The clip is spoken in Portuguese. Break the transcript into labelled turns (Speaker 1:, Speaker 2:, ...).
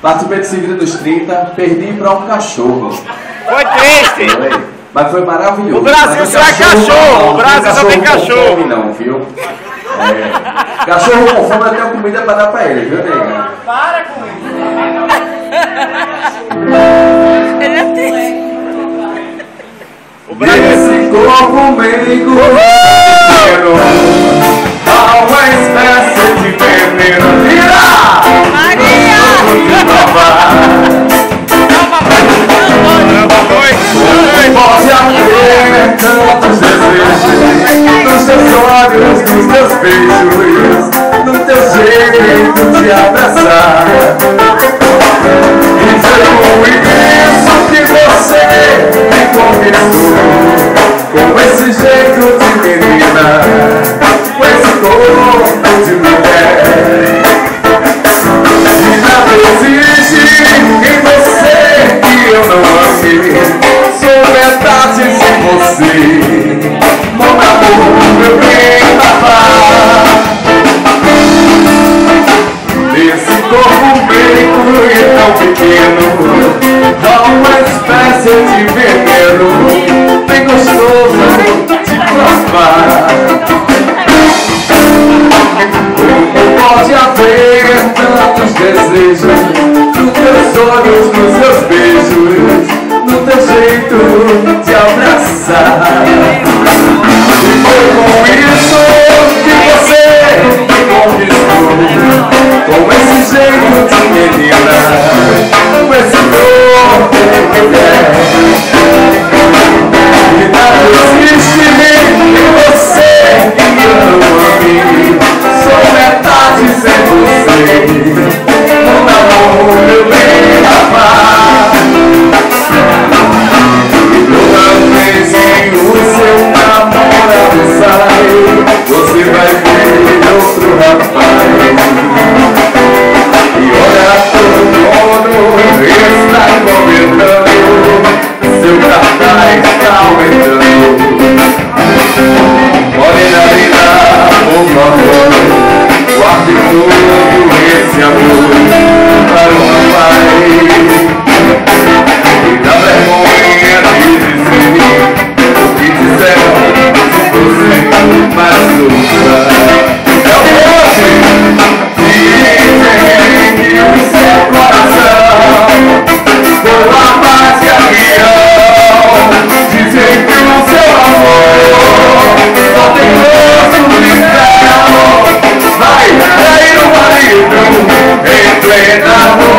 Speaker 1: Participei de Segredo dos 30, perdi para um cachorro.
Speaker 2: Foi triste.
Speaker 1: Foi. Mas foi maravilhoso.
Speaker 2: O Brasil só é cachorro. O Brasil só tem cachorro.
Speaker 1: Fome, não, viu? Cachorro com fome, eu tenho comida para dar para ele, viu, nega?
Speaker 3: Para com isso.
Speaker 4: Ele é triste.
Speaker 2: O Brasil...
Speaker 1: Esse corpo meigo há uma espécie de veneno. Tira!
Speaker 4: Maria!
Speaker 1: Pode haver tantos desejos nos teus olhos, nos teus beijos, no teu jeito de abraçar. E foi com isso que você me conquistou, com esse jeito de menina, com esse corpo de mulher. E nada existe em você que eu não ame. Sou metade de você, mon amor, meu bem, papá. Desse corpo branco e tão pequeno, há uma espécie de veneno, bem gostoso de provar. Como pode haver tantos desejos nos teus olhos, nos teus beijos, no teu jeito de abraçar? E foi com isso que você me conquistou, com esse jeito de menina, com esse corpo de mulher. E nada existe em você que eu não ame. Sou metade sem você, mon amor, meu bem, rapaz. E toda vez que o seu namorado sai, você vai ver outro rapaz. E olha, todo mundo está comentando, seu cartaz está aumentando. Morena, por favor, guarde todo esse amor para o rapaz. E dá vergonha de dizer o que disseram se você mais nunca. É o hoje, dizem que o seu coração foi a paz de avião. Dizem que o seu amor só tem gosto de céu. Vai trair o marido em plena rua.